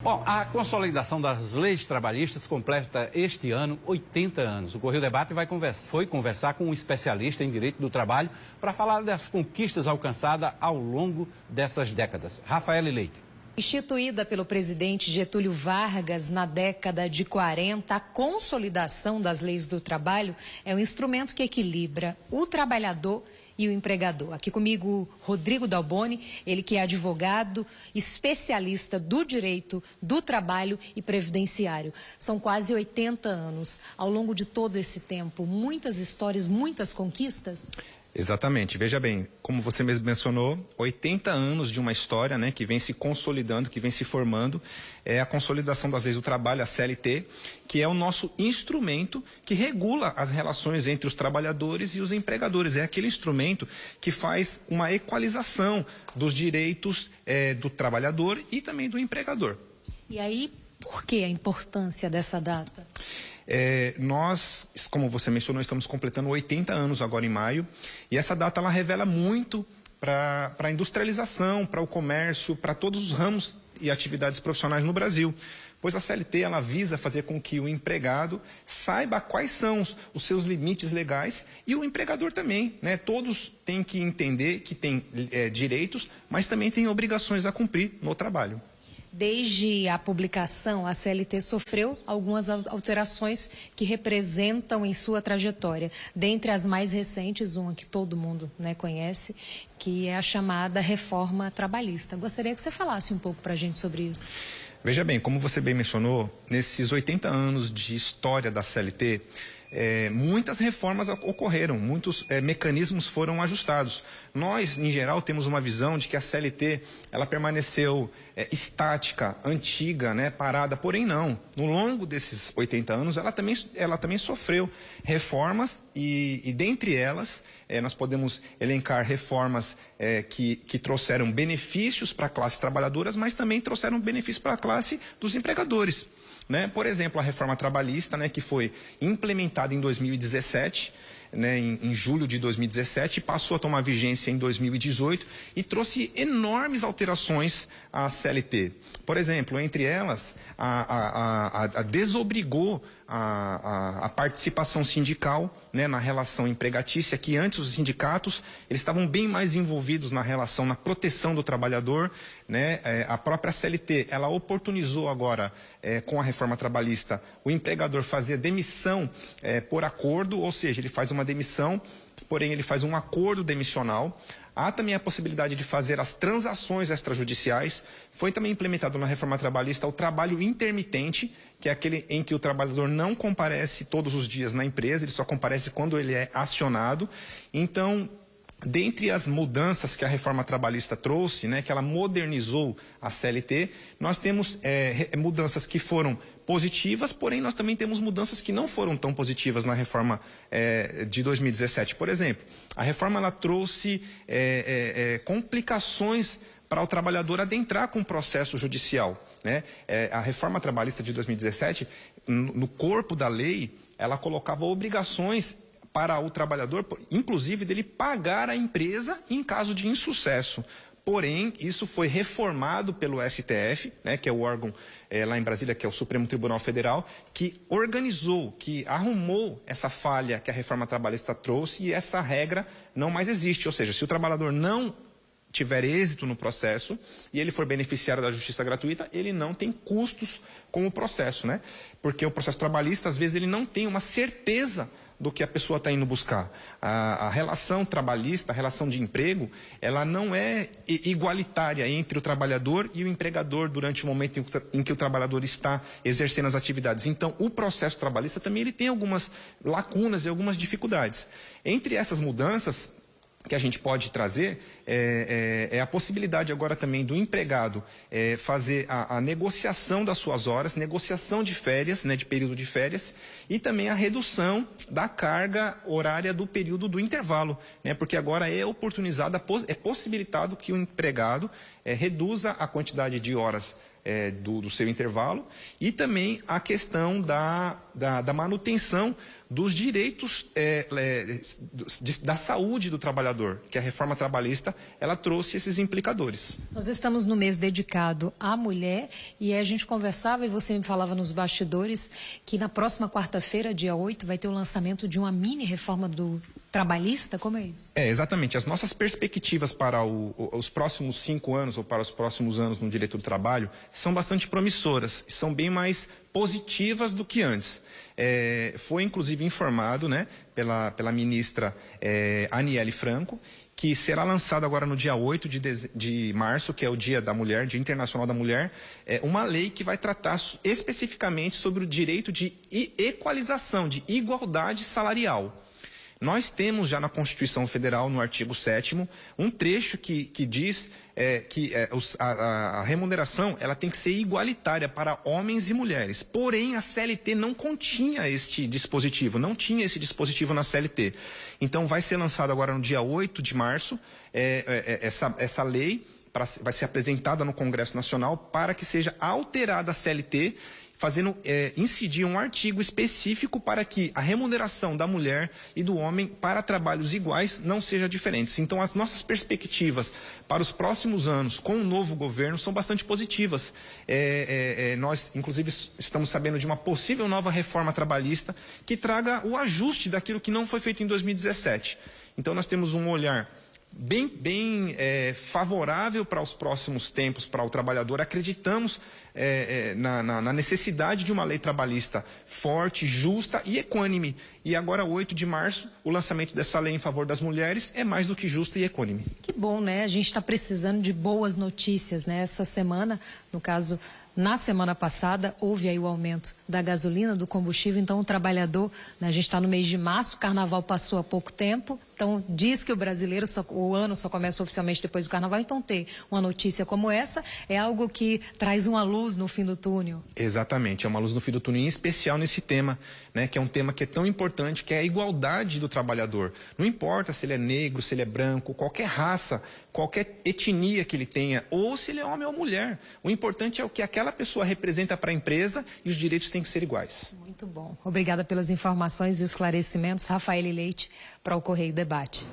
Bom, a consolidação das leis trabalhistas completa este ano 80 anos. O Correio Debate foi conversar com um especialista em direito do trabalho para falar das conquistas alcançadas ao longo dessas décadas. Rafaela Leite. Instituída pelo presidente Getúlio Vargas na década de 40, a consolidação das leis do trabalho é um instrumento que equilibra o trabalhador e o empregador. Aqui comigo, Rodrigo Dalboni, ele que é advogado, especialista do direito do trabalho e previdenciário. São quase 80 anos. Ao longo de todo esse tempo, muitas histórias, muitas conquistas? Exatamente. Veja bem, como você mesmo mencionou, 80 anos de uma história, né, que vem se consolidando, que vem se formando, é a consolidação das leis do trabalho, a CLT, que é o nosso instrumento que regula as relações entre os trabalhadores e os empregadores. É aquele instrumento que faz uma equalização dos direitos do trabalhador e também do empregador. E aí, por que a importância dessa data? Nós, como você mencionou, estamos completando 80 anos agora em maio, e essa data ela revela muito para a industrialização, para o comércio, para todos os ramos e atividades profissionais no Brasil. Pois a CLT ela visa fazer com que o empregado saiba quais são os seus limites legais e o empregador também, né? Todos têm que entender que têm direitos, mas também têm obrigações a cumprir no trabalho. Desde a publicação, a CLT sofreu algumas alterações que representam em sua trajetória. Dentre as mais recentes, uma que todo mundo, né, conhece, que é a chamada reforma trabalhista. Gostaria que você falasse um pouco para a gente sobre isso. Veja bem, como você bem mencionou, nesses 80 anos de história da CLT, muitas reformas ocorreram, muitos mecanismos foram ajustados. Nós, em geral, temos uma visão de que a CLT ela permaneceu estática, antiga, né, parada, porém não. No longo desses 80 anos, ela também sofreu reformas e dentre elas, nós podemos elencar reformas que trouxeram benefícios para a classe trabalhadora, mas também trouxeram benefícios para a classe dos empregadores. Né? Por exemplo, a reforma trabalhista, né, que foi implementada em 2017, né, em julho de 2017, passou a tomar vigência em 2018 e trouxe enormes alterações à CLT. Por exemplo, entre elas, desobrigou a participação sindical, né, na relação empregatícia, que antes os sindicatos eles estavam bem mais envolvidos na relação, na proteção do trabalhador, né? A própria CLT, ela oportunizou agora, com a reforma trabalhista, o empregador fazer demissão por acordo, ou seja, ele faz uma demissão, porém ele faz um acordo demissional. Há também a possibilidade de fazer as transações extrajudiciais. Foi também implementado na reforma trabalhista o trabalho intermitente, que é aquele em que o trabalhador não comparece todos os dias na empresa, ele só comparece quando ele é acionado. Então, dentre as mudanças que a reforma trabalhista trouxe, né, que ela modernizou a CLT, nós temos mudanças que foram positivas, porém nós também temos mudanças que não foram tão positivas na reforma de 2017. Por exemplo, a reforma ela trouxe complicações para o trabalhador adentrar com o processo judicial, né? A reforma trabalhista de 2017, no corpo da lei, ela colocava obrigações para o trabalhador, inclusive dele pagar a empresa em caso de insucesso. Porém, isso foi reformado pelo STF, né, que é o órgão lá em Brasília, que é o Supremo Tribunal Federal, que organizou, que arrumou essa falha que a reforma trabalhista trouxe e essa regra não mais existe. Ou seja, se o trabalhador não tiver êxito no processo e ele for beneficiário da justiça gratuita, ele não tem custos com o processo, né? Porque o processo trabalhista, às vezes, ele não tem uma certeza do que a pessoa está indo buscar. A relação trabalhista, a relação de emprego, ela não é igualitária entre o trabalhador e o empregador durante o momento em que o trabalhador está exercendo as atividades. Então, o processo trabalhista também ele tem algumas lacunas e algumas dificuldades. Entre essas mudanças que a gente pode trazer a possibilidade agora também do empregado fazer a negociação das suas horas, negociação de férias, né, de período de férias, e também a redução da carga horária do período do intervalo, né, porque agora é oportunizado, é possibilitado que o empregado reduza a quantidade de horas do seu intervalo, e também a questão da manutenção dos direitos da saúde do trabalhador, que a reforma trabalhista ela trouxe esses implicadores. Nós estamos no mês dedicado à mulher e a gente conversava e você me falava nos bastidores que na próxima quarta-feira, dia 8, vai ter o lançamento de uma mini reforma do trabalhista, como é isso? Exatamente. As nossas perspectivas para os próximos 5 anos ou para os próximos anos no direito do trabalho são bastante promissoras e são bem mais positivas do que antes. Foi inclusive informado, né, pela ministra Aniele Franco, que será lançado agora no dia 8 de março, que é o Dia da Mulher, Dia Internacional da Mulher, uma lei que vai tratar especificamente sobre o direito de equalização, de igualdade salarial. Nós temos já na Constituição Federal, no artigo 7º, um trecho que diz que a remuneração ela tem que ser igualitária para homens e mulheres. Porém, a CLT não continha este dispositivo, não tinha esse dispositivo na CLT. Então, vai ser lançado agora no dia 8 de março essa lei, vai ser apresentada no Congresso Nacional para que seja alterada a CLT, fazendo incidir um artigo específico para que a remuneração da mulher e do homem para trabalhos iguais não seja diferente. Então, as nossas perspectivas para os próximos anos com o novo governo são bastante positivas. Nós, inclusive, estamos sabendo de uma possível nova reforma trabalhista que traga o ajuste daquilo que não foi feito em 2017. Então, nós temos um olhar bem favorável para os próximos tempos para o trabalhador. Acreditamos na necessidade de uma lei trabalhista forte, justa e equânime. E agora, 8 de março, o lançamento dessa lei em favor das mulheres é mais do que justa e equânime. Que bom, né? A gente está precisando de boas notícias, né? Essa semana, no caso, na semana passada, houve aí o aumento da gasolina, do combustível, então o trabalhador, né, a gente está no mês de março, o carnaval passou há pouco tempo, então diz que o ano só começa oficialmente depois do carnaval, então ter uma notícia como essa é algo que traz uma luz no fim do túnel. Exatamente, é uma luz no fim do túnel, em especial nesse tema, né, que é um tema que é tão importante, que é a igualdade do trabalhador. Não importa se ele é negro, se ele é branco, qualquer raça, qualquer etnia que ele tenha, ou se ele é homem ou mulher. O importante é o que aquela pessoa representa para a empresa e os direitos têm que ser iguais. Muito bom. Obrigada pelas informações e esclarecimentos. Rafael Leite, para o Correio Debate.